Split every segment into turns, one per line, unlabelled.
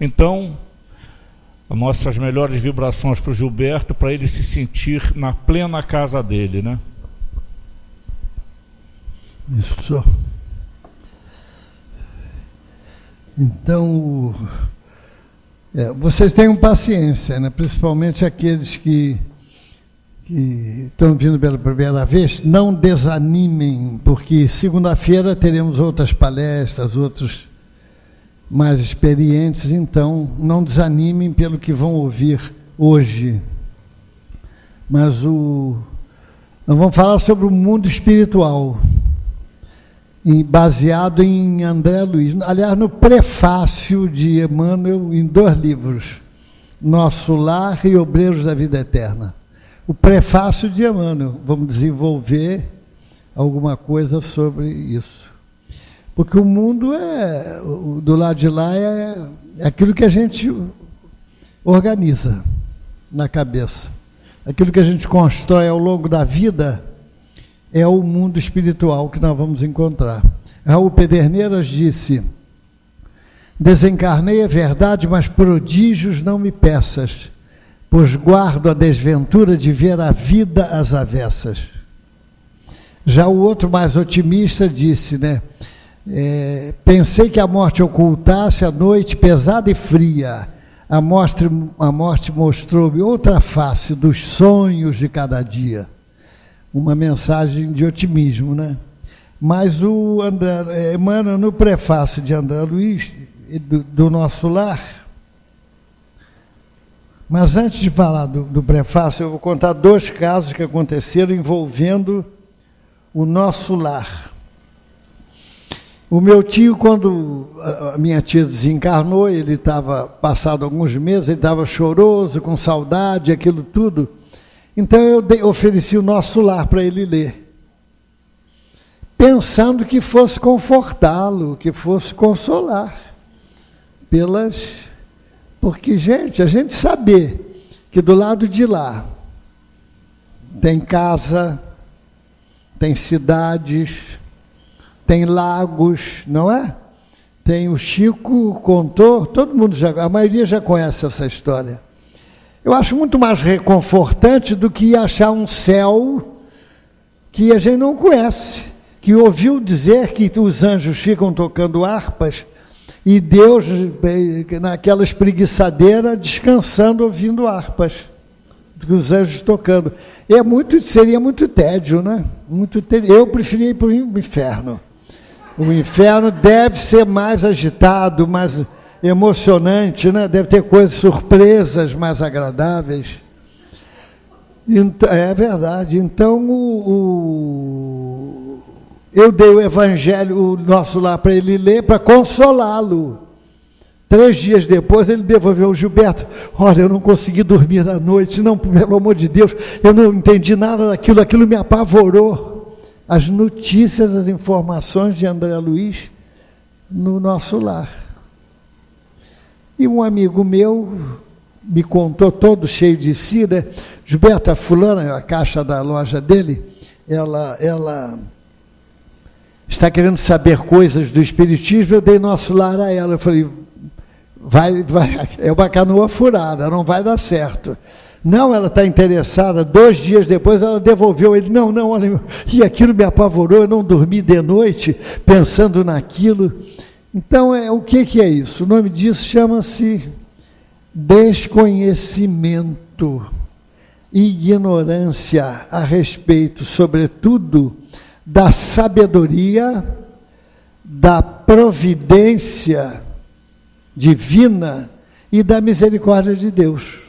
Então, nossas melhores vibrações para o Gilberto, para ele se sentir na plena casa dele, né?
Isso. Então, vocês tenham paciência, né? Principalmente aqueles que estão vindo pela primeira vez, não desanimem, porque segunda-feira teremos outras palestras, outros mais experientes, então não desanimem pelo que vão ouvir hoje. Mas nós vamos falar sobre o mundo espiritual, baseado em André Luiz. Aliás, no prefácio de Emmanuel, em 2 livros, Nosso Lar e Obreiros da Vida Eterna. O prefácio de Emmanuel, vamos desenvolver alguma coisa sobre isso. Porque o mundo do lado de lá é aquilo que a gente organiza na cabeça. Aquilo que a gente constrói ao longo da vida é o mundo espiritual que nós vamos encontrar. Raul Pederneiras disse: desencarnei é verdade, mas prodígios não me peças, pois guardo a desventura de ver a vida às avessas. Já o outro mais otimista disse, né? Pensei que a morte ocultasse a noite pesada e fria. A morte mostrou-me outra face dos sonhos de cada dia. Uma mensagem de otimismo, né? Mas o Emmanuel, no prefácio de André Luiz, do Nosso Lar. Mas antes de falar do prefácio, eu vou contar 2 casos que aconteceram envolvendo o Nosso Lar. O meu tio, quando a minha tia desencarnou, ele estava, passado alguns meses, ele estava choroso, com saudade, aquilo tudo. Então eu ofereci o Nosso Lar para ele ler, pensando que fosse confortá-lo, que fosse consolar. Porque, gente, a gente saber que do lado de lá tem casa, tem cidades, tem lagos, não é? Tem o Chico contou, todo mundo a maioria já conhece essa história. Eu acho muito mais reconfortante do que achar um céu que a gente não conhece, que ouviu dizer que os anjos ficam tocando harpas e Deus, naquela espreguiçadeira, descansando, ouvindo harpas, os anjos tocando. Seria muito tédio, né? Eu preferia ir para o inferno. O inferno deve ser mais agitado, mais emocionante, né? Deve ter coisas, surpresas mais agradáveis. Então, é verdade. Então, eu dei o Evangelho, o Nosso Lar, para ele ler, para consolá-lo. 3 dias depois, ele devolveu o Gilberto. Olha, eu não consegui dormir à noite, não, pelo amor de Deus, eu não entendi nada daquilo, aquilo me apavorou. As notícias, as informações de André Luiz no Nosso Lar. E um amigo meu me contou, todo cheio de si, né? Gilberto, a fulana, a caixa da loja dele, ela está querendo saber coisas do Espiritismo, eu dei Nosso Lar a ela. Eu falei, vai, é uma canoa furada, não vai dar certo. Não, ela está interessada. 2 dias depois ela devolveu ele. Não, olha, e aquilo me apavorou, eu não dormi de noite pensando naquilo. Então, o que é isso? O nome disso chama-se desconhecimento, ignorância a respeito, sobretudo, da sabedoria, da providência divina e da misericórdia de Deus.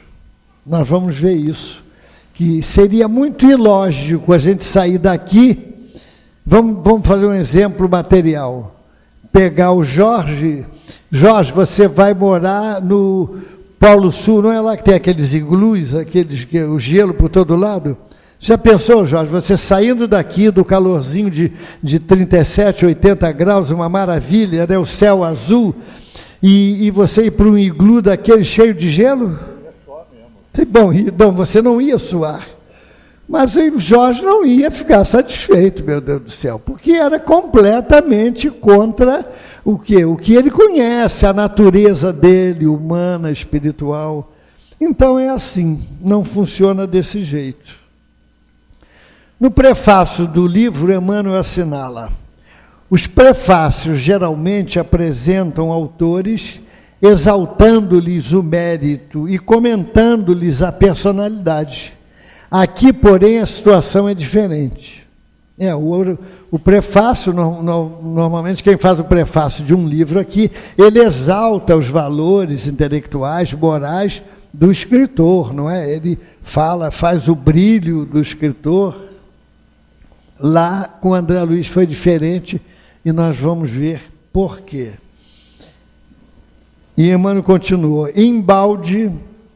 Nós vamos ver isso, que seria muito ilógico a gente sair daqui, vamos fazer um exemplo material, pegar o Jorge, você vai morar no Polo Sul, não é lá que tem aqueles iglus, o gelo por todo lado? Já pensou, Jorge, você saindo daqui do calorzinho de 37, 80 graus, uma maravilha, né, o céu azul, e você ir para um iglu daquele cheio de gelo? Bom, então você não ia suar, mas o Jorge não ia ficar satisfeito, meu Deus do céu, porque era completamente contra o quê? O que ele conhece, a natureza dele, humana, espiritual. Então é assim, não funciona desse jeito. No prefácio do livro, Emmanuel assinala: os prefácios geralmente apresentam autores exaltando-lhes o mérito e comentando-lhes a personalidade. Aqui, porém, a situação é diferente. O prefácio, normalmente quem faz o prefácio de um livro aqui, ele exalta os valores intelectuais, morais do escritor, não é? Ele faz o brilho do escritor. Lá com André Luiz foi diferente e nós vamos ver por quê. E Emmanuel continuou: embalde,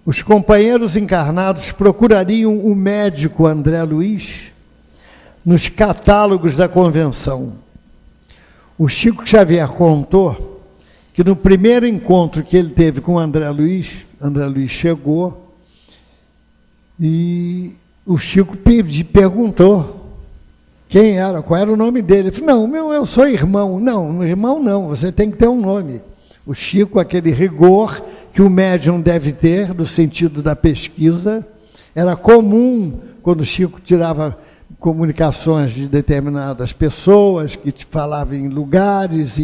os companheiros encarnados procurariam o médico André Luiz nos catálogos da convenção. O Chico Xavier contou que no primeiro encontro que ele teve com André Luiz chegou e o Chico perguntou quem era, qual era o nome dele. Ele falou: não, eu sou irmão. Não, irmão não, você tem que ter um nome. O Chico, aquele rigor que o médium deve ter, no sentido da pesquisa, era comum quando o Chico tirava comunicações de determinadas pessoas, que falavam em lugares,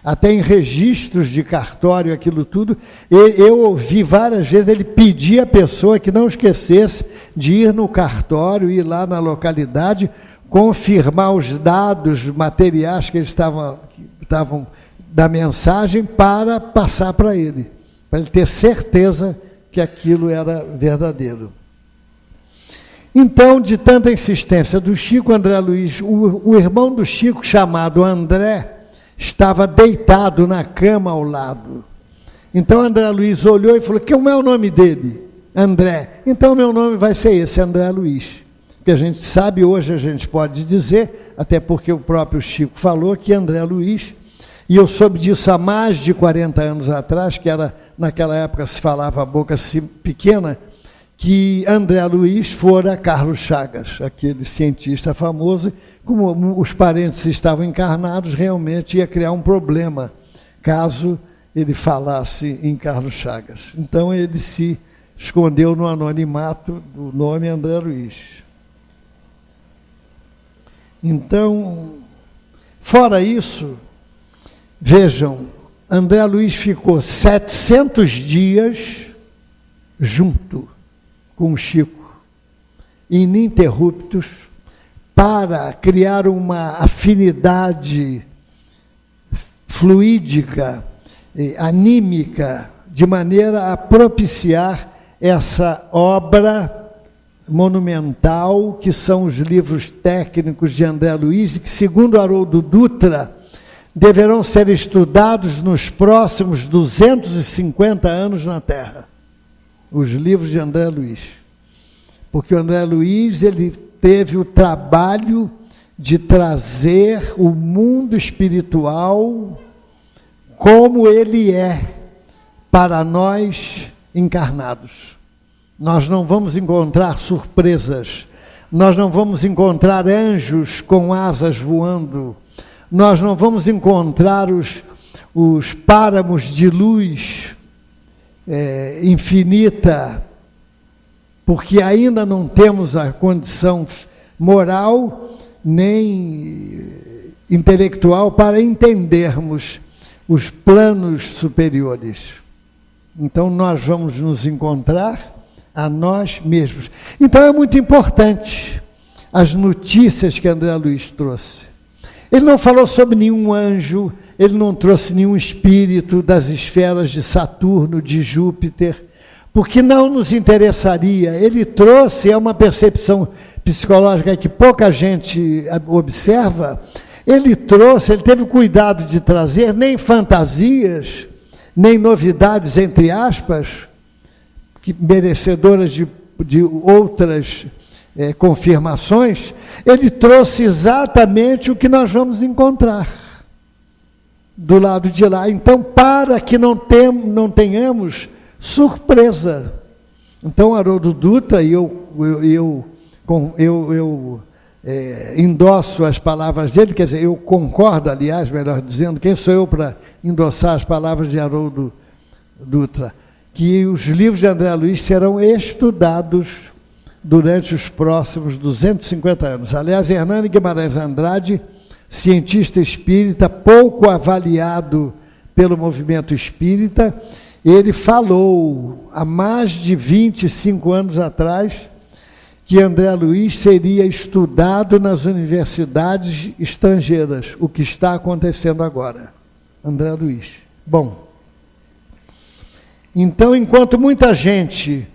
até em registros de cartório, aquilo tudo. Eu ouvi várias vezes ele pedir à pessoa que não esquecesse de ir no cartório, ir lá na localidade, confirmar os dados materiais que eles estavam da mensagem para passar para ele ter certeza que aquilo era verdadeiro. Então, de tanta insistência do Chico, André Luiz, o irmão do Chico, chamado André, estava deitado na cama ao lado. Então André Luiz olhou e falou: como é o nome dele? André. Então meu nome vai ser esse, André Luiz. Porque a gente sabe, hoje a gente pode dizer, até porque o próprio Chico falou, que André Luiz, e eu soube disso há mais de 40 anos atrás, que era, naquela época se falava a boca pequena, que André Luiz fora Carlos Chagas, aquele cientista famoso. Como os parentes estavam encarnados, realmente ia criar um problema, caso ele falasse em Carlos Chagas. Então ele se escondeu no anonimato do nome André Luiz. Então, fora isso, vejam, André Luiz ficou 700 dias junto com o Chico, ininterruptos, para criar uma afinidade fluídica, anímica, de maneira a propiciar essa obra monumental, que são os livros técnicos de André Luiz, e que, segundo Haroldo Dutra, deverão ser estudados nos próximos 250 anos na Terra. Os livros de André Luiz. Porque o André Luiz, ele teve o trabalho de trazer o mundo espiritual como ele é para nós encarnados. Nós não vamos encontrar surpresas, nós não vamos encontrar anjos com asas voando, nós não vamos encontrar os páramos de luz infinita, porque ainda não temos a condição moral nem intelectual para entendermos os planos superiores. Então nós vamos nos encontrar a nós mesmos. Então é muito importante as notícias que André Luiz trouxe. Ele não falou sobre nenhum anjo, ele não trouxe nenhum espírito das esferas de Saturno, de Júpiter, porque não nos interessaria. Ele trouxe, é uma percepção psicológica que pouca gente observa, ele teve cuidado de trazer nem fantasias, nem novidades, entre aspas, merecedoras de outras confirmações. Ele trouxe exatamente o que nós vamos encontrar do lado de lá. Então, para que não tenhamos surpresa. Então, Haroldo Dutra, e eu endosso as palavras dele, quer dizer, eu concordo, aliás, melhor dizendo, quem sou eu para endossar as palavras de Haroldo Dutra, que os livros de André Luiz serão estudados durante os próximos 250 anos. Aliás, Hernani Guimarães Andrade, cientista espírita, pouco avaliado pelo movimento espírita, ele falou, há mais de 25 anos atrás, que André Luiz seria estudado nas universidades estrangeiras, o que está acontecendo agora. André Luiz. Bom, então, enquanto muita gente,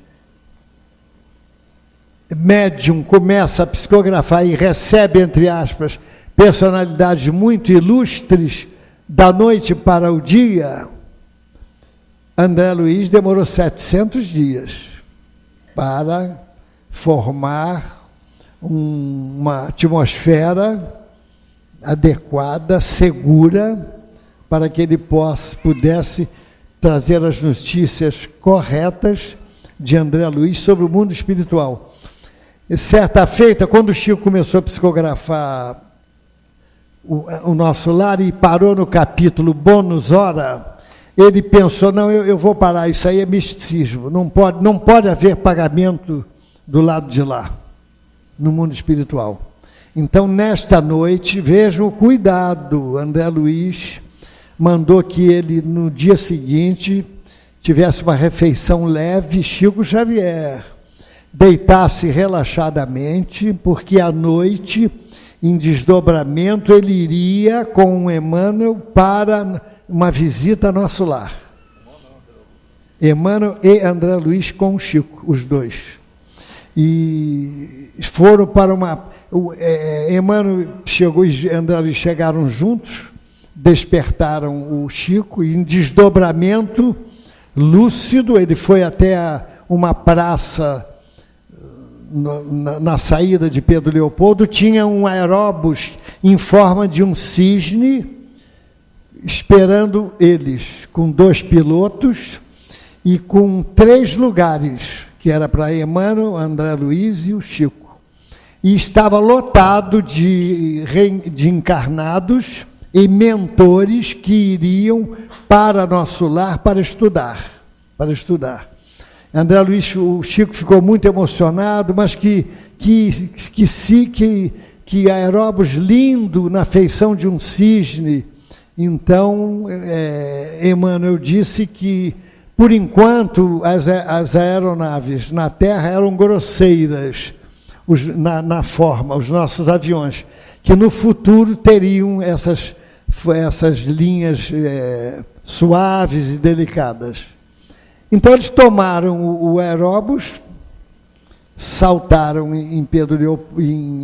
médium, começa a psicografar e recebe, entre aspas, personalidades muito ilustres, da noite para o dia, André Luiz demorou 700 dias para formar uma atmosfera adequada, segura, para que ele pudesse trazer as notícias corretas de André Luiz sobre o mundo espiritual. E certa feita, quando o Chico começou a psicografar o Nosso Lar e parou no capítulo Bônus Hora, ele pensou, não, eu vou parar, isso aí é misticismo, não pode haver pagamento do lado de lá, no mundo espiritual. Então, nesta noite, vejam o cuidado, André Luiz mandou que ele, no dia seguinte, tivesse uma refeição leve, Chico Xavier, deitasse relaxadamente, porque à noite, em desdobramento, ele iria com o Emmanuel para uma visita a Nosso Lar. Emmanuel e André Luiz com o Chico, os dois. E foram para Emmanuel chegou e André Luiz chegaram juntos, despertaram o Chico, e em desdobramento lúcido, ele foi até uma praça na saída de Pedro Leopoldo, tinha um aeróbus em forma de um cisne, esperando eles, com 2 pilotos e com 3 lugares, que era para Emmanuel, André Luiz e o Chico. E estava lotado de encarnados e mentores que iriam para Nosso Lar para estudar. André Luiz, o Chico ficou muito emocionado, mas que aeróbus lindo na feição de um cisne. Então, Emmanuel disse que, por enquanto, as aeronaves na Terra eram grosseiras na forma, os nossos aviões, que no futuro teriam essas linhas suaves e delicadas. Então eles tomaram o aeróbus, saltaram em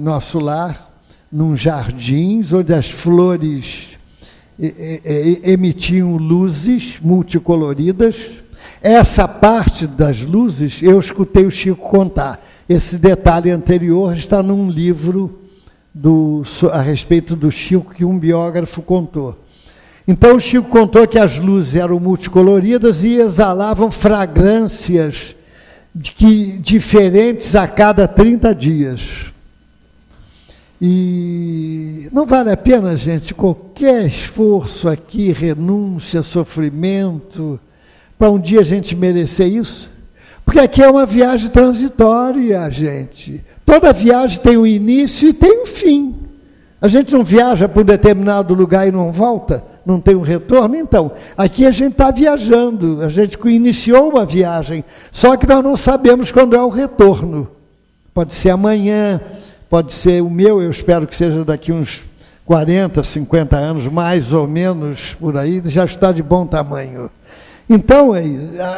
Nosso Lar, num jardim, onde as flores emitiam luzes multicoloridas. Essa parte das luzes eu escutei o Chico contar. Esse detalhe anterior está num livro a respeito do Chico, que um biógrafo contou. Então o Chico contou que as luzes eram multicoloridas e exalavam fragrâncias diferentes a cada 30 dias. E não vale a pena, gente, qualquer esforço aqui, renúncia, sofrimento, para um dia a gente merecer isso? Porque aqui é uma viagem transitória, gente. Toda viagem tem um início e tem um fim. A gente não viaja para um determinado lugar e não volta? Não tem um retorno? Então, aqui a gente está viajando, a gente iniciou uma viagem, só que nós não sabemos quando é o retorno. Pode ser amanhã, pode ser o meu, eu espero que seja daqui uns 40, 50 anos, mais ou menos, por aí, já está de bom tamanho. Então,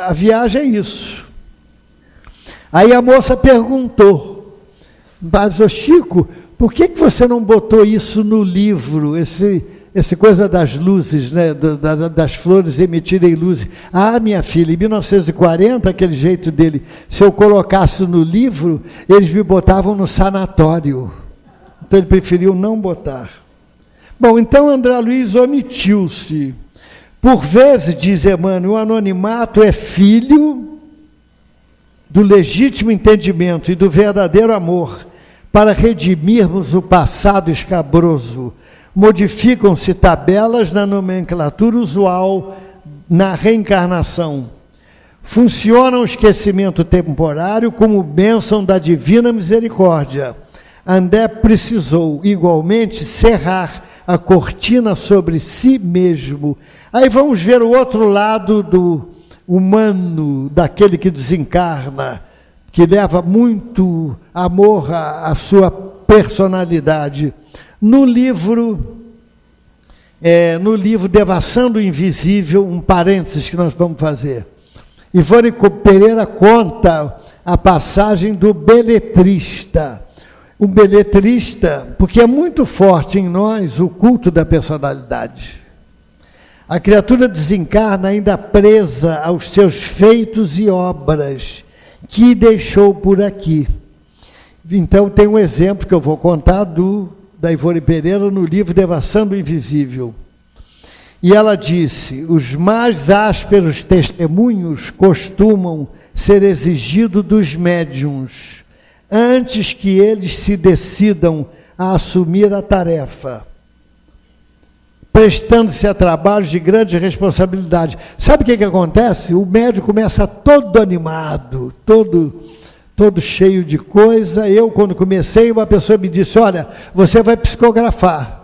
a viagem é isso. Aí a moça perguntou, mas, ô Chico, por que você não botou isso no livro, essa coisa das luzes, né, das flores emitirem luzes? Ah, minha filha, em 1940, aquele jeito dele, se eu colocasse no livro, eles me botavam no sanatório. Então ele preferiu não botar. Bom, então André Luiz omitiu-se. Por vezes, diz Emmanuel, o anonimato é filho do legítimo entendimento e do verdadeiro amor, para redimirmos o passado escabroso. Modificam-se tabelas na nomenclatura usual na reencarnação. Funciona o esquecimento temporário como bênção da divina misericórdia. André precisou, igualmente, cerrar a cortina sobre si mesmo. Aí vamos ver o outro lado do humano, daquele que desencarna, que leva muito amor à sua personalidade. No livro Devassando o Invisível, um parênteses que nós vamos fazer, Ivone Pereira conta a passagem do beletrista. O beletrista, porque é muito forte em nós o culto da personalidade. A criatura desencarna ainda presa aos seus feitos e obras que deixou por aqui. Então tem um exemplo que eu vou contar da Ivone Pereira no livro Devassando o Invisível. E ela disse: os mais ásperos testemunhos costumam ser exigidos dos médiuns, antes que eles se decidam a assumir a tarefa, prestando-se a trabalhos de grande responsabilidade. Sabe o que acontece? O médium começa todo animado, todo cheio de coisa. Eu, quando comecei, uma pessoa me disse: olha, você vai psicografar.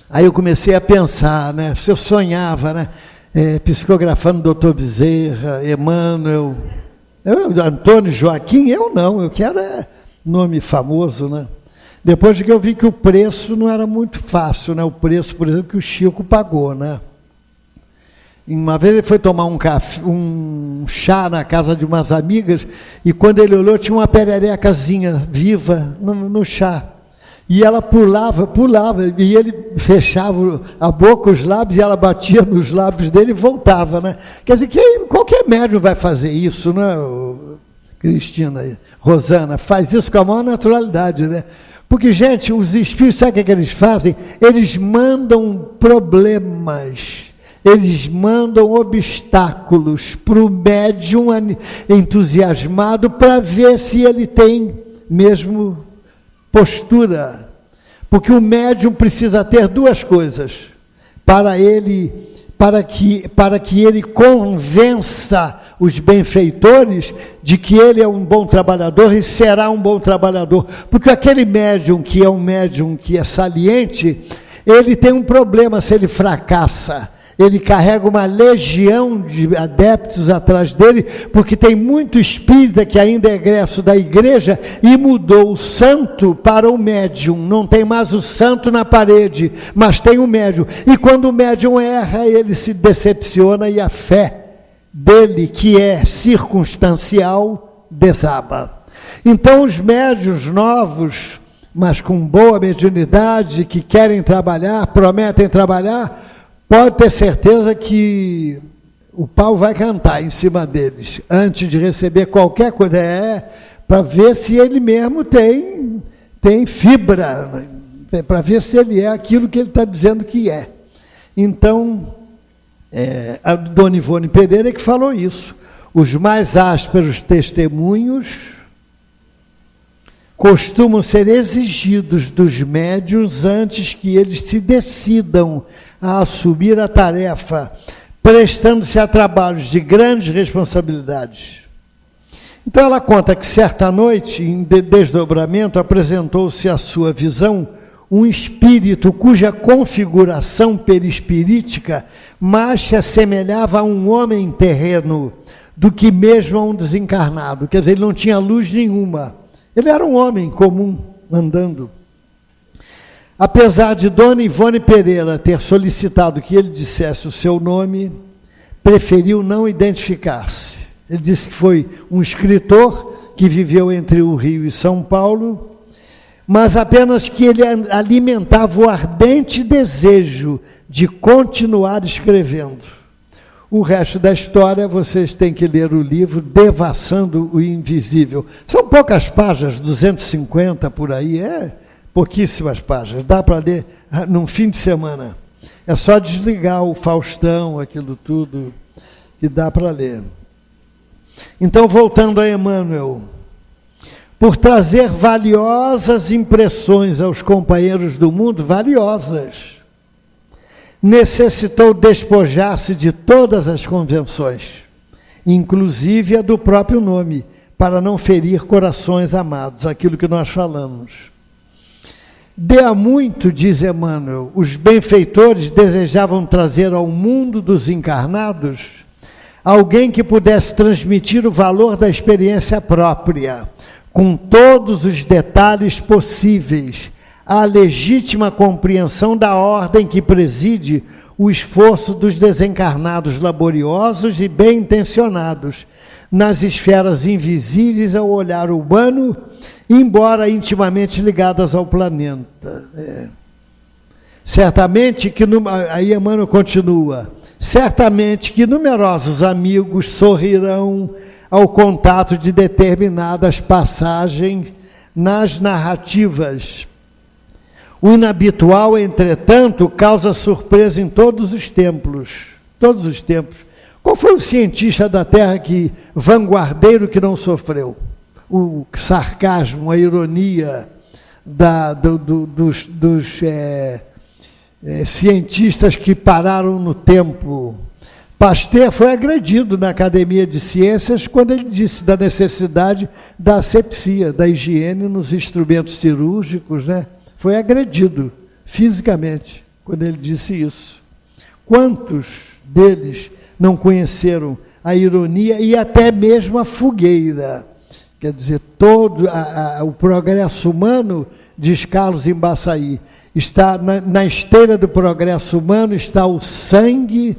Aí eu comecei a pensar, né? Se eu sonhava, né? Psicografando Dr. Bezerra, Emmanuel, Antônio Joaquim, eu não, eu quero nome famoso, né? Depois de que eu vi que o preço não era muito fácil, né? O preço, por exemplo, que o Chico pagou, né? Uma vez ele foi tomar um chá na casa de umas amigas, e quando ele olhou, tinha uma pererecazinha viva no chá. E ela pulava, e ele fechava a boca, os lábios, e ela batia nos lábios dele e voltava, né? Quer dizer, qualquer médium vai fazer isso, né? Cristina, Rosana, faz isso com a maior naturalidade, né? Porque, gente, os espíritos, sabe o que eles fazem? Eles mandam problemas, eles mandam obstáculos para o médium entusiasmado para ver se ele tem mesmo postura. Porque o médium precisa ter duas coisas para que ele convença os benfeitores de que ele é um bom trabalhador e será um bom trabalhador. Porque aquele médium que é um médium que é saliente, ele tem um problema se ele fracassa. Ele carrega uma legião de adeptos atrás dele, porque tem muito espírita que ainda é egresso da igreja e mudou o santo para o médium. Não tem mais o santo na parede, mas tem o médium. E quando o médium erra, ele se decepciona e a fé dele, que é circunstancial, desaba. Então os médiuns novos, mas com boa mediunidade, que querem trabalhar, prometem trabalhar, pode ter certeza que o pau vai cantar em cima deles, antes de receber qualquer coisa, para ver se ele mesmo tem fibra, para ver se ele é aquilo que ele está dizendo que é. Então, a dona Ivone Pereira que falou isso. Os mais ásperos testemunhos costumam ser exigidos dos médiuns antes que eles se decidam a assumir a tarefa, prestando-se a trabalhos de grandes responsabilidades. Então ela conta que certa noite, em desdobramento, apresentou-se à sua visão um espírito cuja configuração perispirítica mais se assemelhava a um homem terreno do que mesmo a um desencarnado. Quer dizer, ele não tinha luz nenhuma. Ele era um homem comum, andando. Apesar de dona Ivone Pereira ter solicitado que ele dissesse o seu nome, preferiu não identificar-se. Ele disse que foi um escritor que viveu entre o Rio e São Paulo, mas apenas que ele alimentava o ardente desejo de continuar escrevendo. O resto da história vocês têm que ler o livro Devassando o Invisível. São poucas páginas, 250 por aí, pouquíssimas páginas, dá para ler num fim de semana. É só desligar o Faustão, aquilo tudo, que dá para ler. Então, voltando a Emmanuel, por trazer valiosas impressões aos companheiros do mundo, valiosas, necessitou despojar-se de todas as convenções, inclusive a do próprio nome, para não ferir corações amados, aquilo que nós falamos. De há muito, diz Emmanuel, os benfeitores desejavam trazer ao mundo dos encarnados alguém que pudesse transmitir o valor da experiência própria, com todos os detalhes possíveis, a legítima compreensão da ordem que preside o esforço dos desencarnados laboriosos e bem-intencionados, nas esferas invisíveis ao olhar humano, embora intimamente ligadas ao planeta. Certamente que, aí Emmanuel continua, certamente que numerosos amigos sorrirão ao contato de determinadas passagens nas narrativas. O inabitual, entretanto, causa surpresa em todos os tempos. Todos os tempos. Qual foi o cientista da Terra vanguardeiro que não sofreu? O sarcasmo, a ironia dos cientistas que pararam no tempo. Pasteur foi agredido na Academia de Ciências quando ele disse da necessidade da asepsia, da higiene nos instrumentos cirúrgicos, né? Foi agredido fisicamente quando ele disse isso. Quantos deles não conheceram a ironia e até mesmo a fogueira? Quer dizer, todo o progresso humano, diz Carlos Embaçaí, está na esteira do progresso humano, está o sangue,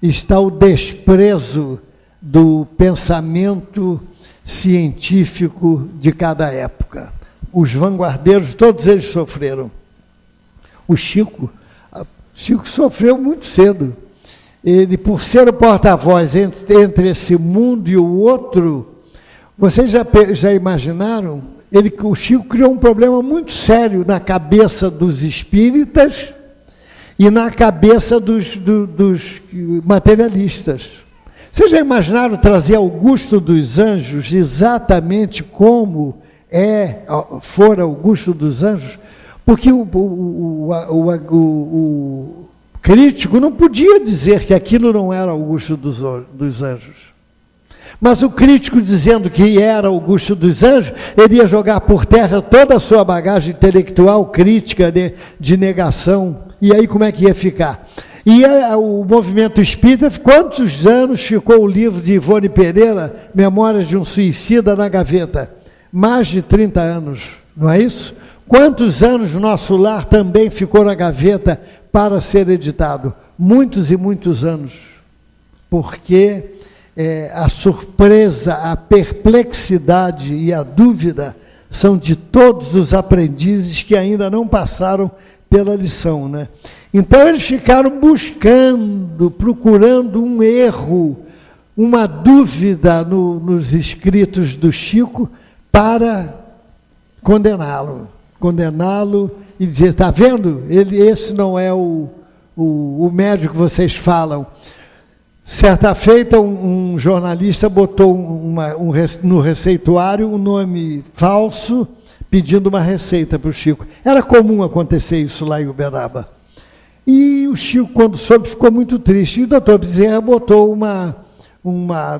está o desprezo do pensamento científico de cada época. Os vanguardeiros, todos eles sofreram. O Chico sofreu muito cedo. Ele, por ser o porta-voz entre esse mundo e o outro, vocês já imaginaram? O Chico criou um problema muito sério na cabeça dos espíritas e na cabeça dos materialistas. Vocês já imaginaram trazer Augusto dos Anjos exatamente como fora Augusto dos Anjos? Porque o crítico não podia dizer que aquilo não era Augusto dos Anjos. Mas o crítico dizendo que era Augusto dos Anjos, ele ia jogar por terra toda a sua bagagem intelectual, crítica, de negação. E aí como é que ia ficar? E o movimento espírita, quantos anos ficou o livro de Ivone Pereira, Memórias de um Suicida, na gaveta? Mais de 30 anos, não é isso? Quantos anos Nosso Lar também ficou na gaveta para ser editado? Muitos e muitos anos. Porque a surpresa, a perplexidade e a dúvida são de todos os aprendizes que ainda não passaram pela lição, né? Então eles ficaram procurando um erro, uma dúvida nos escritos do Chico para condená-lo e dizer, está vendo? Esse não é o médico que vocês falam. Certa feita, um jornalista botou no receituário um nome falso, pedindo uma receita para o Chico. Era comum acontecer isso lá em Uberaba. E o Chico, quando soube, ficou muito triste. E o doutor Bezerra botou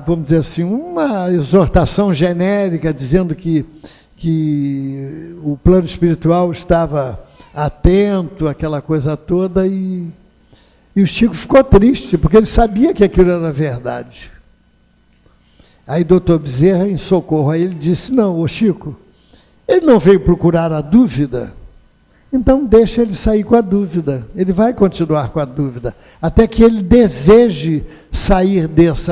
vamos dizer assim, uma exortação genérica, dizendo que o plano espiritual estava atento, aquela coisa toda, e o Chico ficou triste, porque ele sabia que aquilo era verdade. Aí o doutor Bezerra, em socorro a ele, disse, não, ô Chico, ele não veio procurar a dúvida, então deixa ele sair com a dúvida, ele vai continuar com a dúvida, até que ele deseje sair desse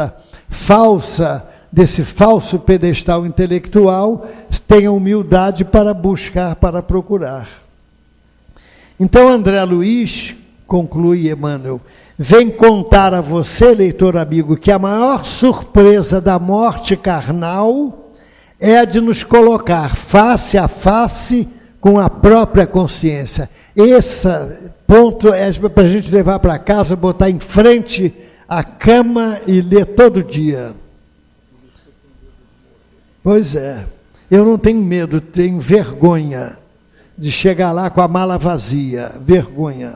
falso pedestal intelectual, tenha humildade para buscar, para procurar. Então André Luiz, conclui Emmanuel, vem contar a você, leitor amigo, que a maior surpresa da morte carnal é a de nos colocar face a face com a própria consciência. Esse ponto é para a gente levar para casa, botar em frente a cama e ler todo dia. Pois é. Eu não tenho medo, tenho vergonha de chegar lá com a mala vazia. Vergonha.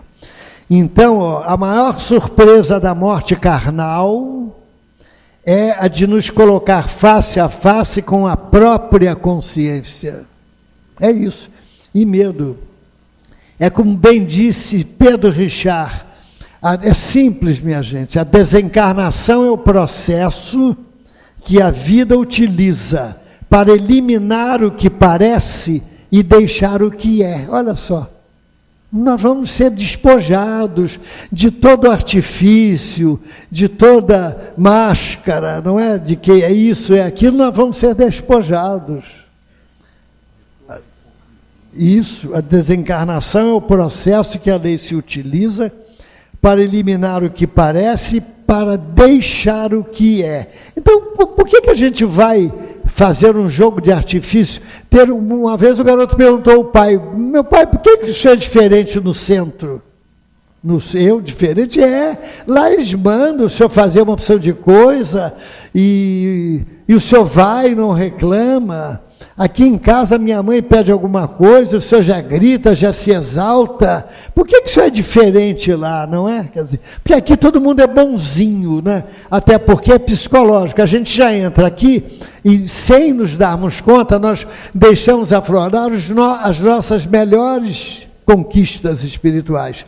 Então, ó, a maior surpresa da morte carnal é a de nos colocar face a face com a própria consciência. É isso. E medo. É como bem disse Pedro Richard, é simples, minha gente, a desencarnação é o processo que a vida utiliza para eliminar o que parece e deixar o que é. Olha só. Nós vamos ser despojados de todo artifício, de toda máscara, não é? De que é isso, é aquilo, nós vamos ser despojados. Isso, a desencarnação é o processo que a lei se utiliza para eliminar o que parece, para deixar o que é. Então, por que a gente vai fazer um jogo de artifício? Uma vez o garoto perguntou ao pai, meu pai, por que isso é diferente no centro? Eu, diferente? Lá eles mandam o senhor fazer uma opção de coisa e o senhor vai e não reclama. Aqui em casa minha mãe pede alguma coisa, o senhor já grita, já se exalta. Por que isso é diferente lá, não é? Quer dizer, porque aqui todo mundo é bonzinho, né? Até porque é psicológico. A gente já entra aqui e, sem nos darmos conta, nós deixamos aflorar as nossas melhores conquistas espirituais.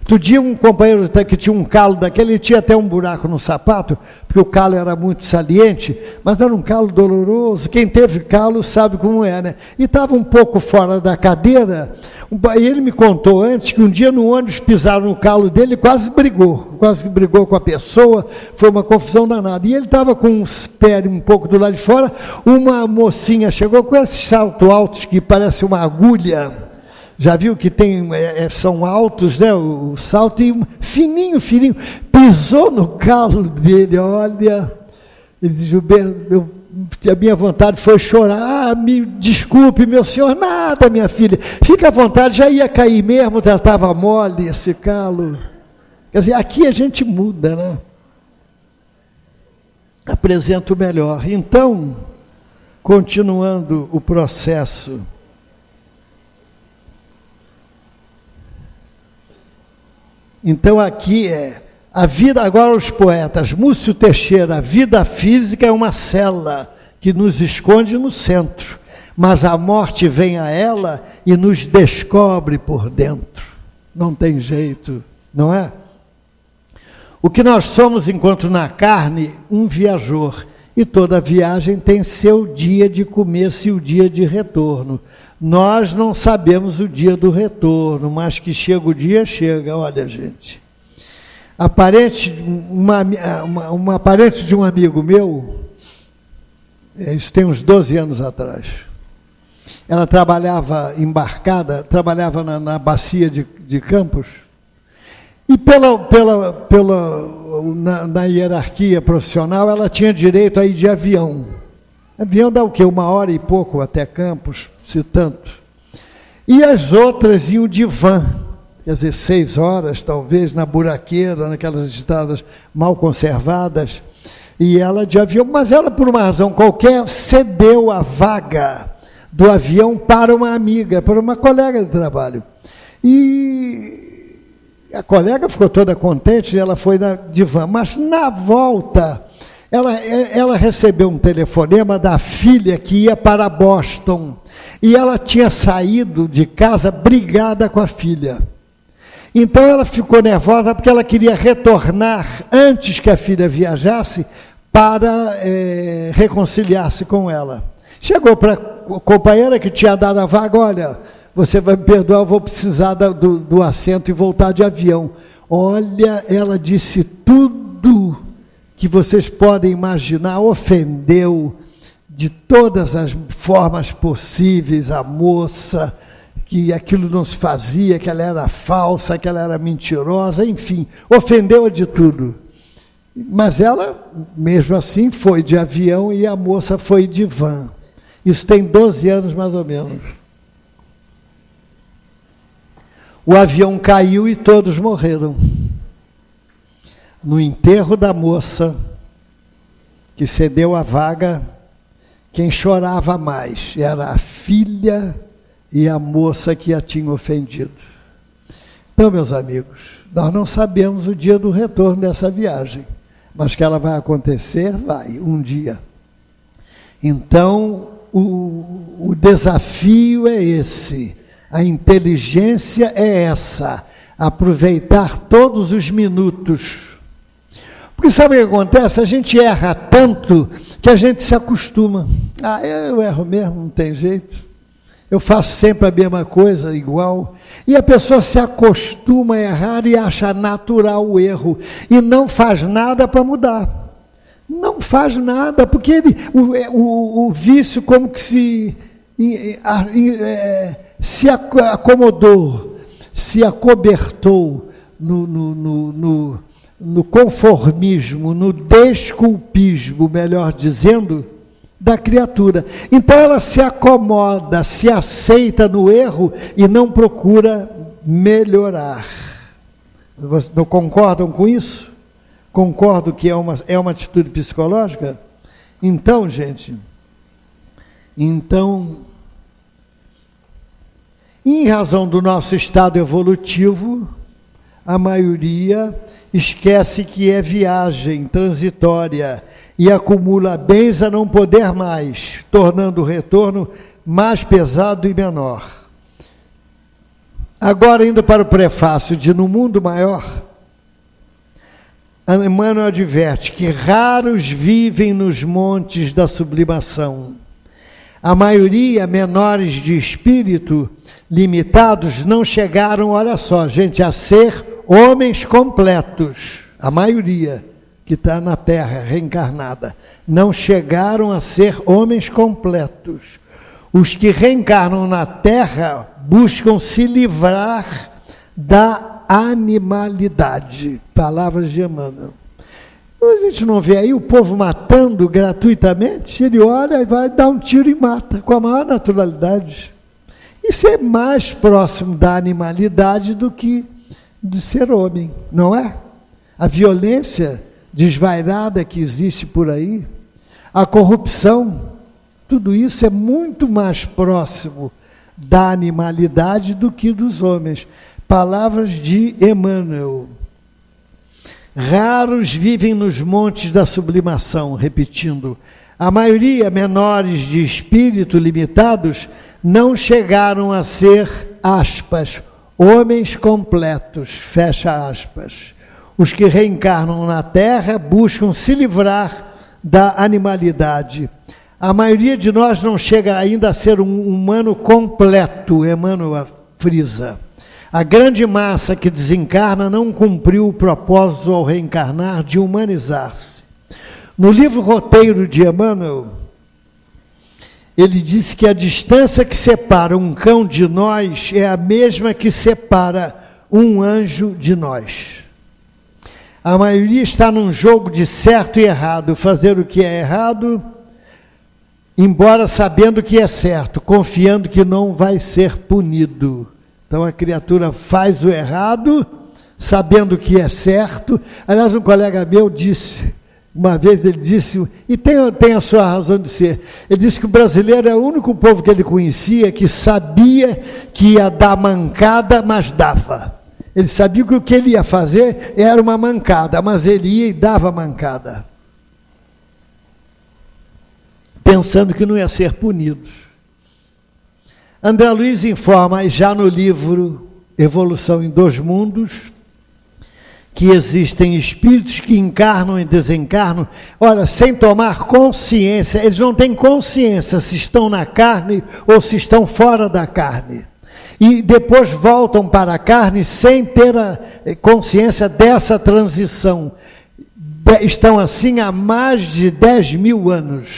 Outro dia um companheiro que tinha um calo daquele, ele tinha até um buraco no sapato, porque o calo era muito saliente, mas era um calo doloroso. Quem teve calo sabe como é, né? E estava um pouco fora da cadeira, e ele me contou antes que um dia no ônibus pisaram no calo dele e quase brigou com a pessoa, foi uma confusão danada. E ele estava com os pés um pouco do lado de fora, uma mocinha chegou com esses saltos altos que parece uma agulha. Já viu que são altos, né? O salto e fininho, pisou no calo dele, olha, ele disse, Gilberto, a minha vontade foi chorar, me desculpe, meu senhor, nada, minha filha, fica à vontade, já ia cair mesmo, já estava mole esse calo. Quer dizer, aqui a gente muda, né? Apresenta o melhor. Então, continuando o processo, então aqui a vida, agora os poetas, Múcio Teixeira, a vida física é uma cela que nos esconde no centro, mas a morte vem a ela e nos descobre por dentro. Não tem jeito, não é? O que nós somos enquanto na carne, um viajor, e toda viagem tem seu dia de começo e o dia de retorno. Nós não sabemos o dia do retorno, mas que chega o dia, chega. Olha, gente, uma parente de um amigo meu, isso tem uns 12 anos atrás, ela trabalhava embarcada, trabalhava na bacia de Campos, e na hierarquia profissional, ela tinha direito a ir de avião. Avião dá o quê? 1 hora e pouco até Campos, se tanto. E as outras iam de van, quer dizer, 6 horas, talvez, na buraqueira, naquelas estradas mal conservadas, e ela de avião, mas ela, por uma razão qualquer, cedeu a vaga do avião para uma amiga, para uma colega de trabalho. E a colega ficou toda contente, ela foi de van, mas na volta, ela recebeu um telefonema da filha que ia para Boston, e ela tinha saído de casa brigada com a filha. Então ela ficou nervosa porque ela queria retornar antes que a filha viajasse para reconciliar-se com ela. Chegou para a companheira que tinha dado a vaga, olha, você vai me perdoar, eu vou precisar do assento e voltar de avião. Olha, ela disse tudo que vocês podem imaginar, ofendeu de todas as formas possíveis a moça, que aquilo não se fazia, que ela era falsa, que ela era mentirosa, enfim, ofendeu-a de tudo. Mas ela, mesmo assim, foi de avião e a moça foi de van. Isso tem 12 anos mais ou menos. O avião caiu e todos morreram. No enterro da moça, que cedeu a vaga, quem chorava mais era a filha e a moça que a tinha ofendido. Então, meus amigos, nós não sabemos o dia do retorno dessa viagem, mas que ela vai acontecer, vai, um dia. Então, o desafio é esse, a inteligência é essa, aproveitar todos os minutos. Porque sabe o que acontece? A gente erra tanto que a gente se acostuma. Eu erro mesmo, não tem jeito. Eu faço sempre a mesma coisa, igual. E a pessoa se acostuma a errar e acha natural o erro. E não faz nada para mudar. Não faz nada, porque o vício como que se acomodou, se acobertou no conformismo, no desculpismo, melhor dizendo, da criatura. Então ela se acomoda, se aceita no erro e não procura melhorar. Não concordam com isso? Concordo que é uma atitude psicológica? Então, gente, em razão do nosso estado evolutivo, a maioria esquece que é viagem transitória e acumula bens a não poder mais, tornando o retorno mais pesado e menor. Agora, indo para o prefácio de No Mundo Maior, Emmanuel adverte que raros vivem nos montes da sublimação. A maioria, menores de espírito, limitados, não chegaram, olha só, gente, a ser homens completos. A maioria que está na Terra, reencarnada, não chegaram a ser homens completos. Os que reencarnam na Terra buscam se livrar da animalidade. Palavras de Emmanuel. A gente não vê aí o povo matando gratuitamente? Ele olha e vai dar um tiro e mata, com a maior naturalidade. Isso é mais próximo da animalidade do que de ser homem, não é? A violência desvairada que existe por aí, a corrupção, tudo isso é muito mais próximo da animalidade do que dos homens. Palavras de Emmanuel. Raros vivem nos montes da sublimação, repetindo, a maioria, menores de espírito, limitados, não chegaram a ser, aspas, homens completos, fecha aspas. Os que reencarnam na Terra buscam se livrar da animalidade. A maioria de nós não chega ainda a ser um humano completo, Emmanuel frisa. A grande massa que desencarna não cumpriu o propósito ao reencarnar de humanizar-se. No livro Roteiro de Emmanuel, ele disse que a distância que separa um cão de nós é a mesma que separa um anjo de nós. A maioria está num jogo de certo e errado, fazer o que é errado, embora sabendo que é certo, confiando que não vai ser punido. Então a criatura faz o errado, sabendo que é certo. Aliás, um colega meu disse, uma vez ele disse, e tem a sua razão de ser, ele disse que o brasileiro é o único povo que ele conhecia que sabia que ia dar mancada, mas dava. Ele sabia que o que ele ia fazer era uma mancada, mas ele ia e dava mancada, pensando que não ia ser punido. André Luiz informa, já no livro Evolução em Dois Mundos, que existem espíritos que encarnam e desencarnam, olha, sem tomar consciência, eles não têm consciência se estão na carne ou se estão fora da carne. E depois voltam para a carne sem ter a consciência dessa transição. Estão assim há mais de 10.000 anos,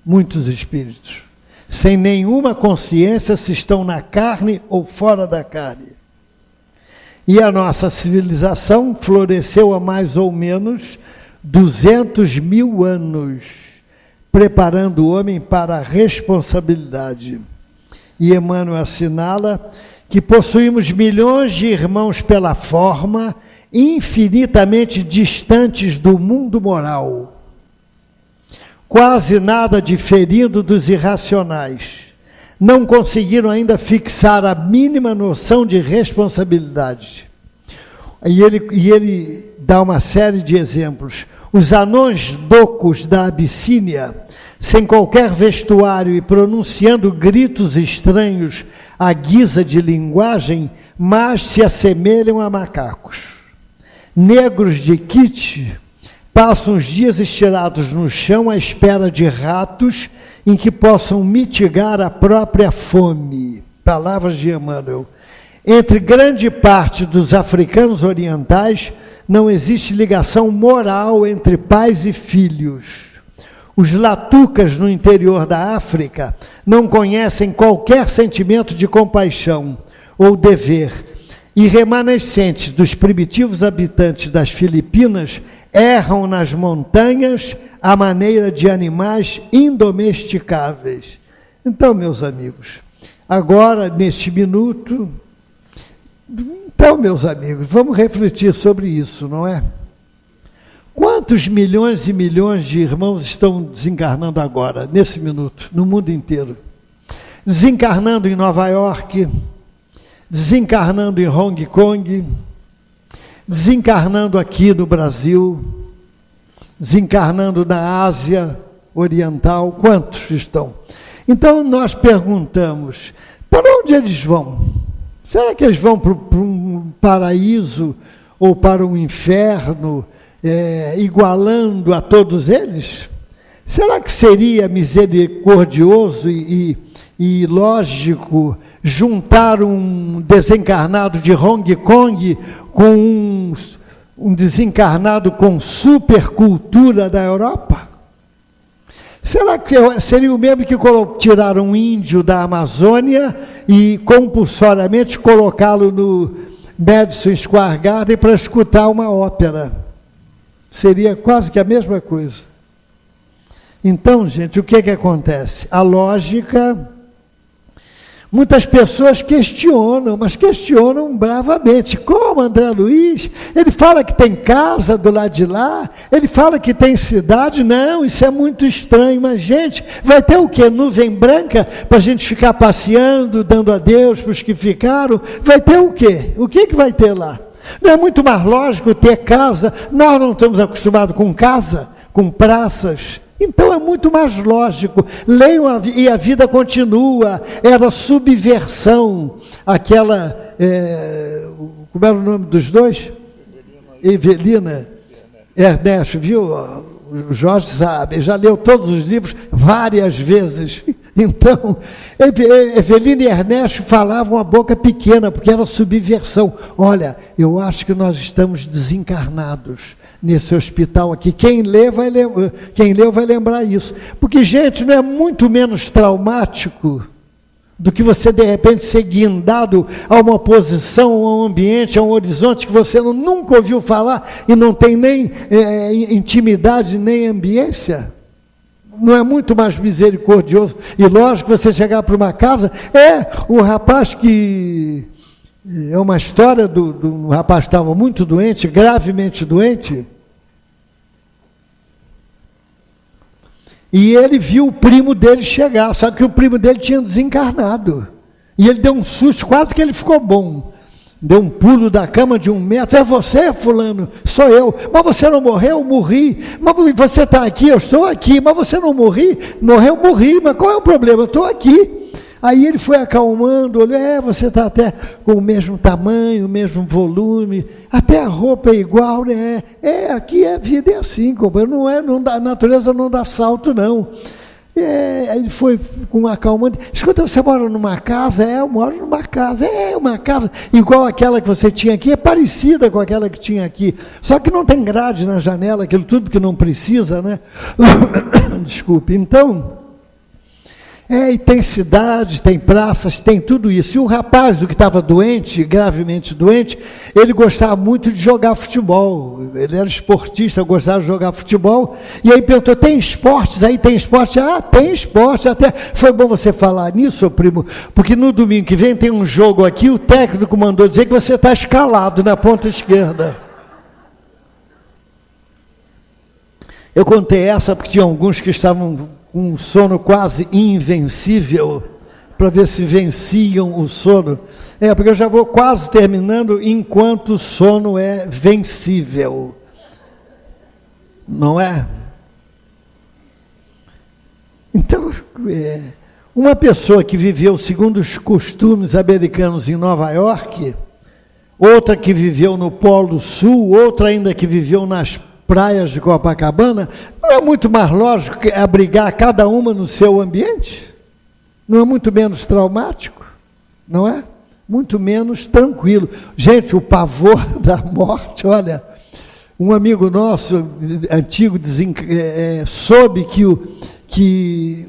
muitos espíritos, sem nenhuma consciência se estão na carne ou fora da carne. E a nossa civilização floresceu há mais ou menos 200.000 anos, preparando o homem para a responsabilidade. E Emmanuel assinala que possuímos milhões de irmãos pela forma, infinitamente distantes do mundo moral. quase nada diferindo dos irracionais. Não conseguiram ainda fixar a mínima noção de responsabilidade. E ele dá uma série de exemplos. Os anões docos da Abissínia, sem qualquer vestuário e pronunciando gritos estranhos à guisa de linguagem, mas se assemelham a macacos. Negros de Kit passam os dias estirados no chão à espera de ratos em que possam mitigar a própria fome. Palavras de Emmanuel. Entre grande parte dos africanos orientais, não existe ligação moral entre pais e filhos. Os latucas no interior da África não conhecem qualquer sentimento de compaixão ou dever, e remanescentes dos primitivos habitantes das Filipinas erram nas montanhas à maneira de animais indomesticáveis. Então, meus amigos, agora, neste minuto, meus amigos, vamos refletir sobre isso, não é? Quantos milhões e milhões de irmãos estão desencarnando agora, nesse minuto, no mundo inteiro? Desencarnando em Nova York, desencarnando em Hong Kong, desencarnando aqui no Brasil, desencarnando na Ásia Oriental. Quantos estão? Então nós perguntamos, para onde eles vão? Será que eles vão para um paraíso ou para um inferno, igualando a todos eles? Será que seria misericordioso e lógico juntar um desencarnado de Hong Kong com um desencarnado com supercultura da Europa? Será que seria o mesmo que tirar um índio da Amazônia e compulsoriamente colocá-lo no Madison Square Garden para escutar uma ópera? Seria quase que a mesma coisa. Então, gente, o que acontece? A lógica... Muitas pessoas questionam, mas questionam bravamente. Como André Luiz? Ele fala que tem casa do lado de lá, ele fala que tem cidade. Não, isso é muito estranho. Mas, gente, vai ter o quê? Nuvem branca para a gente ficar passeando, dando adeus para os que ficaram? Vai ter o quê? O que vai ter lá? Não é muito mais lógico ter casa? Nós não estamos acostumados com casa, com praças. Então é muito mais lógico. Leiam e a vida continua. Era subversão. Aquela, como era o nome dos dois? Evelina Ernesto, viu? O Jorge sabe, já leu todos os livros várias vezes. Então, Evelina e Ernesto falavam a boca pequena, porque era subversão. Olha, eu acho que nós estamos desencarnados nesse hospital aqui. Quem leu vai lembrar isso. Porque, gente, não é muito menos traumático do que você, de repente, ser guindado a uma posição, a um ambiente, a um horizonte que você nunca ouviu falar e não tem nem intimidade, nem ambiência? Não é muito mais misericordioso? E lógico, você chegar para uma casa, o rapaz que... É uma história do rapaz que estava muito doente, gravemente doente, e ele viu o primo dele chegar, só que o primo dele tinha desencarnado, e ele deu um susto, quase que ele ficou bom, deu um pulo da cama de 1 metro, é você, fulano? Sou eu. Mas você não morreu? Morri. Mas você está aqui? Eu estou aqui. Mas você não morreu? Morri. Mas qual é o problema? Eu estou aqui. Aí ele foi acalmando, olhou, você está até com o mesmo tamanho, o mesmo volume, até a roupa é igual, né? Aqui a vida é assim, a natureza não dá salto, não. Aí ele foi com uma acalmante, escuta, você mora numa casa? Eu moro numa casa. Uma casa igual aquela que você tinha aqui, é parecida com aquela que tinha aqui, só que não tem grade na janela, aquilo tudo que não precisa, né? Desculpe, então... e tem cidades, tem praças, tem tudo isso. E o rapaz, do que estava doente, gravemente doente, ele gostava muito de jogar futebol. Ele era esportista, gostava de jogar futebol. E aí perguntou, tem esportes? Aí tem esporte? Tem esporte. Até foi bom você falar nisso, primo, porque no domingo que vem tem um jogo aqui, o técnico mandou dizer que você está escalado na ponta esquerda. Eu contei essa porque tinha alguns que estavam com um sono quase invencível, para ver se venciam o sono. Porque eu já vou quase terminando enquanto o sono é vencível. Não é? Então, uma pessoa que viveu segundo os costumes americanos em Nova York, outra que viveu no Polo Sul, outra ainda que viveu nas praias de Copacabana, não é muito mais lógico abrigar cada uma no seu ambiente? Não é muito menos traumático? Não é? Muito menos tranquilo. Gente, o pavor da morte, olha, um amigo nosso, antigo, soube que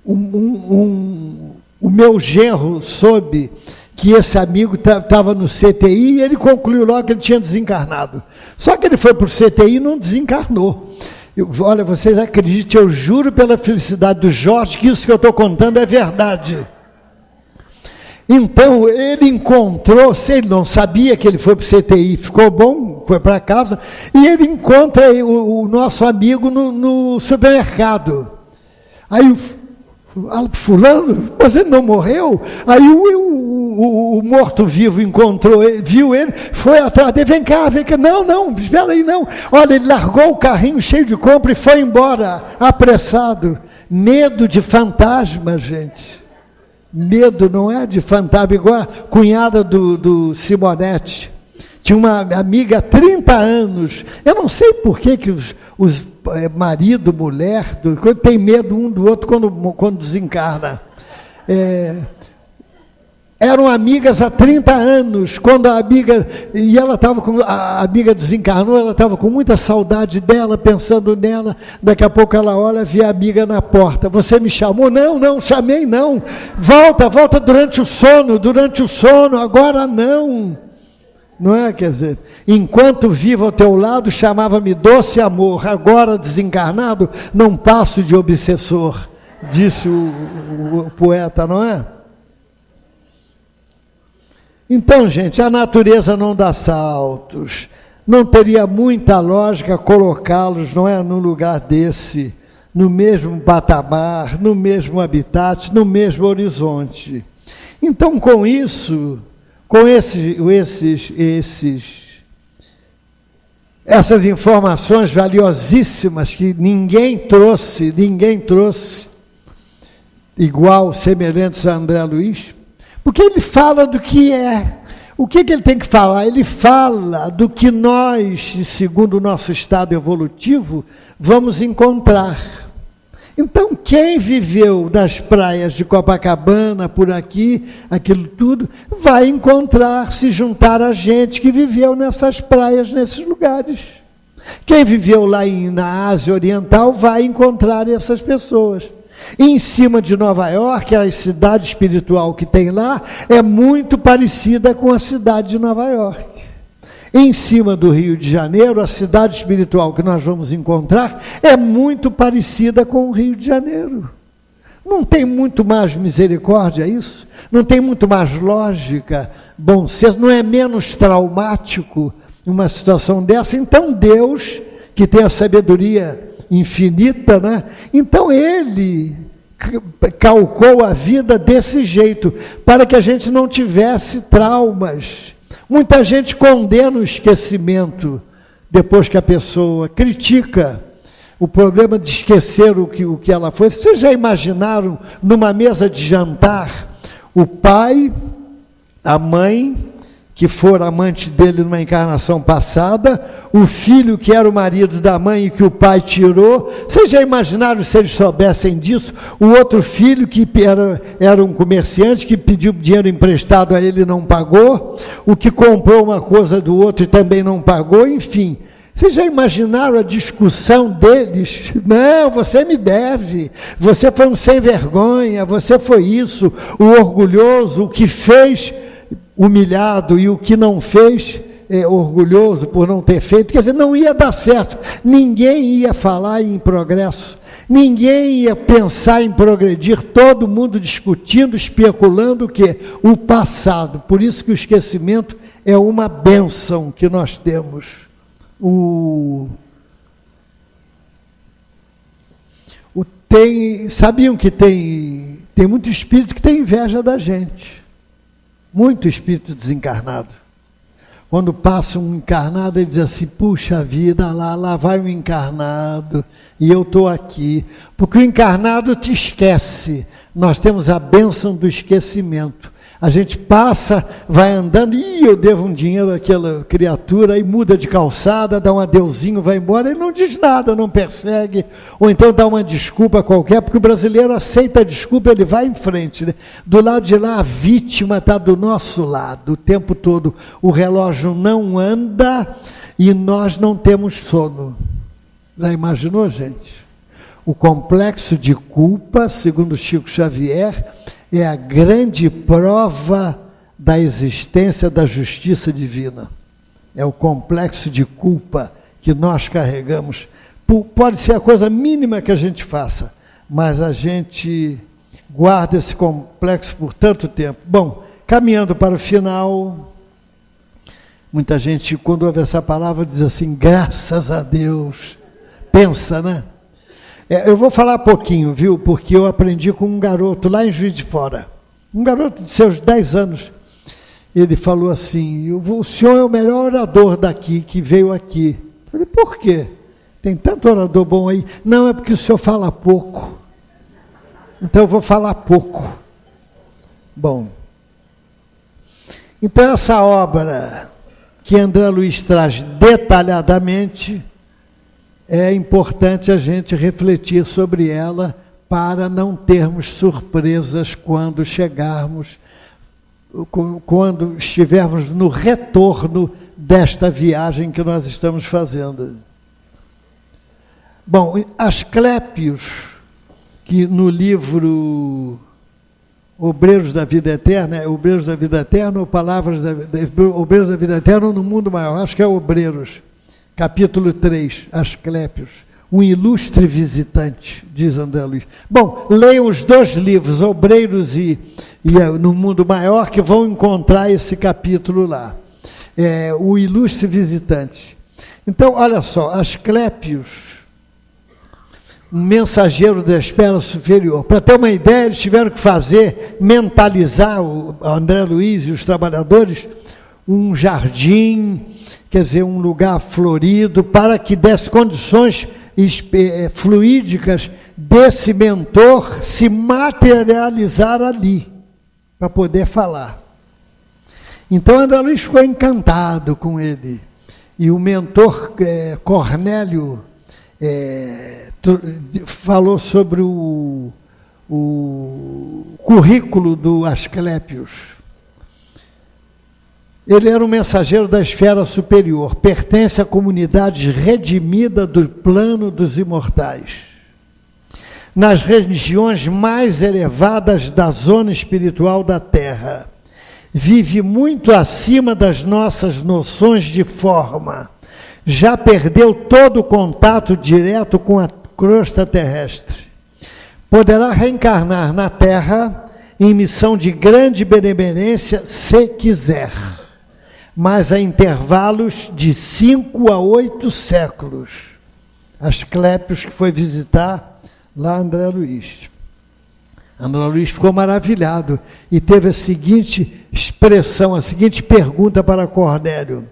o meu genro soube que esse amigo estava no CTI e ele concluiu logo que ele tinha desencarnado. Só que ele foi para o CTI e não desencarnou. Olha, vocês acreditem, eu juro pela felicidade do Jorge que isso que eu estou contando é verdade. Então, ele encontrou, se ele não sabia que ele foi para o CTI, ficou bom, foi para casa, e ele encontra o nosso amigo no supermercado. Aí fulano, mas ele não morreu? Aí o morto-vivo encontrou ele, viu ele, foi atrás dele, vem cá, não, espera aí não. Olha, ele largou o carrinho cheio de compra e foi embora, apressado. Medo de fantasma, gente. Medo, não é de fantasma, igual a cunhada do Simonetti. Tinha uma amiga há 30 anos, eu não sei por que os marido, mulher, tem medo um do outro quando desencarna. Eram amigas há 30 anos, quando a amiga desencarnou, ela estava com muita saudade dela, pensando nela, daqui a pouco ela olha, vê a amiga na porta, você me chamou? Não, chamei não, volta durante o sono, agora não. Não é, quer dizer, enquanto vivo ao teu lado, chamava-me doce amor, agora desencarnado, não passo de obsessor, disse o poeta, não é? Então, gente, a natureza não dá saltos, não teria muita lógica colocá-los, não é, num lugar desse, no mesmo patamar, no mesmo habitat, no mesmo horizonte. Então, com isso, com essas informações valiosíssimas que ninguém trouxe, igual, semelhantes a André Luiz, porque ele fala do que é. O que ele tem que falar? Ele fala do que nós, segundo o nosso estado evolutivo, vamos encontrar. Então, quem viveu nas praias de Copacabana, por aqui, aquilo tudo, vai encontrar, se juntar a gente que viveu nessas praias, nesses lugares. Quem viveu lá na Ásia Oriental vai encontrar essas pessoas. E em cima de Nova York, a cidade espiritual que tem lá, é muito parecida com a cidade de Nova York. Em cima do Rio de Janeiro, a cidade espiritual que nós vamos encontrar é muito parecida com o Rio de Janeiro. Não tem muito mais misericórdia isso? Não tem muito mais lógica, bom senso? Não é menos traumático uma situação dessa? Então Deus, que tem a sabedoria infinita, né? Então Ele calcou a vida desse jeito, para que a gente não tivesse traumas. Muita gente condena o esquecimento, depois que a pessoa critica o problema de esquecer o que ela foi. Vocês já imaginaram, numa mesa de jantar, o pai, a mãe, que for amante dele numa encarnação passada, o filho que era o marido da mãe e que o pai tirou? Vocês já imaginaram, se eles soubessem disso, o outro filho que era um comerciante, que pediu dinheiro emprestado a ele e não pagou, o que comprou uma coisa do outro e também não pagou, enfim. Vocês já imaginaram a discussão deles? Não, você me deve, você foi um sem vergonha, você foi isso, o orgulhoso, o que fez humilhado, e o que não fez, orgulhoso por não ter feito. Quer dizer, não ia dar certo, ninguém ia falar em progresso, ninguém ia pensar em progredir, todo mundo discutindo, especulando o quê? O passado. Por isso que o esquecimento é uma bênção que nós temos. Sabiam que tem muito espírito que tem inveja da gente. Muito espírito desencarnado. Quando passa um encarnado, ele diz assim, puxa vida, lá vai um encarnado, e eu estou aqui. Porque o encarnado te esquece. Nós temos a bênção do esquecimento. A gente passa, vai andando, eu devo um dinheiro àquela criatura, aí muda de calçada, dá um adeuzinho, vai embora, ele não diz nada, não persegue, ou então dá uma desculpa qualquer, porque o brasileiro aceita a desculpa, ele vai em frente, né? Do lado de lá, a vítima está do nosso lado, o tempo todo, o relógio não anda e nós não temos sono. Já imaginou, gente? O complexo de culpa, segundo Chico Xavier, é a grande prova da existência da justiça divina. É o complexo de culpa que nós carregamos. Pode ser a coisa mínima que a gente faça, mas a gente guarda esse complexo por tanto tempo. Bom, caminhando para o final, muita gente, quando ouve essa palavra, diz assim, graças a Deus. Pensa, né? Eu vou falar pouquinho, viu? Porque eu aprendi com um garoto lá em Juiz de Fora. Um garoto de seus 10 anos. Ele falou assim, o senhor é o melhor orador daqui, que veio aqui. Eu falei, por quê? Tem tanto orador bom aí. Não, é porque o senhor fala pouco. Então eu vou falar pouco. Bom. Então essa obra que André Luiz traz detalhadamente, é importante a gente refletir sobre ela para não termos surpresas quando estivermos no retorno desta viagem que nós estamos fazendo. Bom, Asclépios, que no livro Obreiros da Vida Eterna, Obreiros da Vida Eterna ou Obreiros da Vida Eterna no Mundo Maior, acho que é Obreiros, capítulo 3, Asclépios, um ilustre visitante, diz André Luiz. Bom, leiam os dois livros, Obreiros e No Mundo Maior, que vão encontrar esse capítulo lá. O ilustre visitante. Então, olha só, Asclépios, um mensageiro da esfera superior. Para ter uma ideia, eles tiveram que mentalizar o André Luiz e os trabalhadores, um jardim, quer dizer, um lugar florido, para que desse condições fluídicas desse mentor se materializar ali, para poder falar. Então André Luiz ficou encantado com ele. E o mentor Cornélio falou sobre o currículo do Asclépios. Ele era um mensageiro da esfera superior, pertence à comunidade redimida do plano dos imortais. Nas regiões mais elevadas da zona espiritual da Terra, vive muito acima das nossas noções de forma. Já perdeu todo o contato direto com a crosta terrestre. Poderá reencarnar na Terra em missão de grande benemerência, se quiser, mas a intervalos de 5 a 8 séculos. Asclépios, que foi visitar lá André Luiz. André Luiz ficou maravilhado e teve a seguinte expressão, a seguinte pergunta para Cornélio.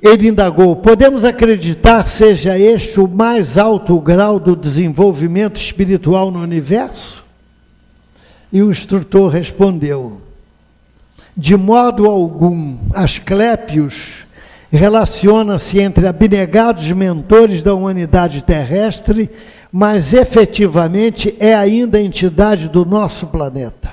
Ele indagou, podemos acreditar seja este o mais alto grau do desenvolvimento espiritual no universo? E o instrutor respondeu, de modo algum, Asclépios relaciona-se entre abnegados mentores da humanidade terrestre, mas efetivamente é ainda a entidade do nosso planeta.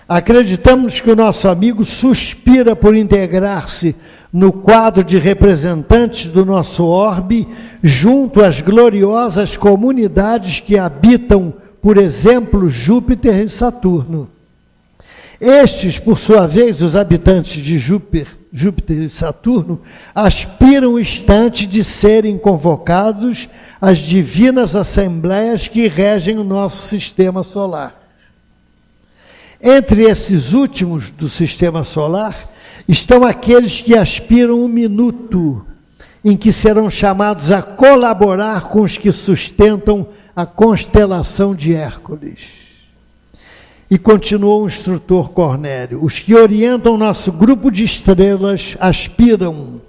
Acreditamos que o nosso amigo suspira por integrar-se no quadro de representantes do nosso orbe, junto às gloriosas comunidades que habitam, por exemplo, Júpiter e Saturno. Estes, por sua vez, os habitantes de Júpiter e Saturno, aspiram o instante de serem convocados às divinas assembleias que regem o nosso sistema solar. Entre esses últimos do sistema solar, estão aqueles que aspiram o minuto em que serão chamados a colaborar com os que sustentam a constelação de Hércules. E continuou o instrutor Cornélio: os que orientam nosso grupo de estrelas aspiram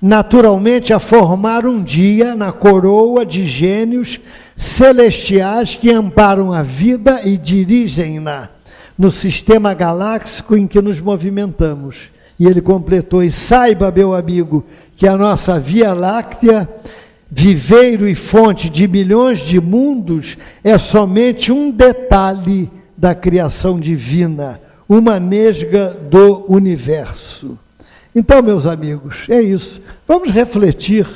naturalmente a formar um dia na coroa de gênios celestiais que amparam a vida e dirigem-na no sistema galáxico em que nos movimentamos. E ele completou: e saiba, meu amigo, que a nossa Via Láctea, viveiro e fonte de milhões de mundos, é somente um detalhe da criação divina, uma nesga do universo. Então, meus amigos, é isso. Vamos refletir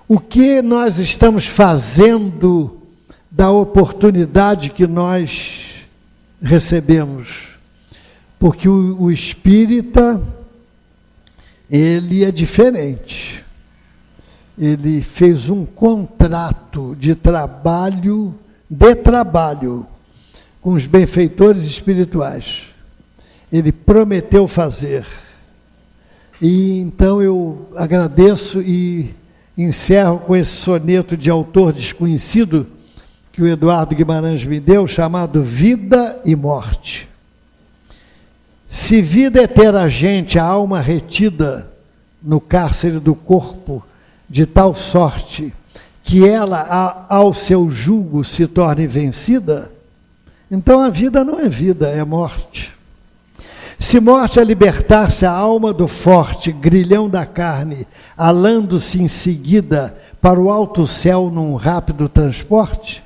o que nós estamos fazendo da oportunidade que nós recebemos. Porque o espírita, ele é diferente. Ele fez um contrato de trabalho com os benfeitores espirituais. Ele prometeu fazer. E então eu agradeço e encerro com esse soneto de autor desconhecido que o Eduardo Guimarães me deu, chamado Vida e Morte. Se vida é ter a gente, a alma retida no cárcere do corpo, de tal sorte que ela, ao seu jugo, se torne vencida, então a vida não é vida, é morte. Se morte é libertar-se a alma do forte, grilhão da carne, alando-se em seguida para o alto céu num rápido transporte,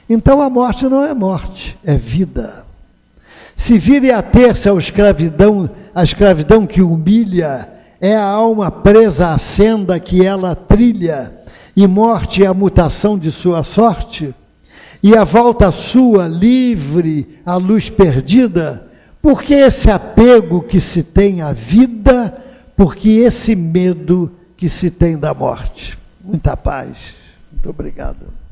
então a morte não é morte, é vida. Se vir e ater-se a escravidão que humilha, é a alma presa à senda que ela trilha, e morte é a mutação de sua sorte, e a volta sua, livre, à luz perdida, porque esse apego que se tem à vida, porque esse medo que se tem da morte. Muita paz. Muito obrigado.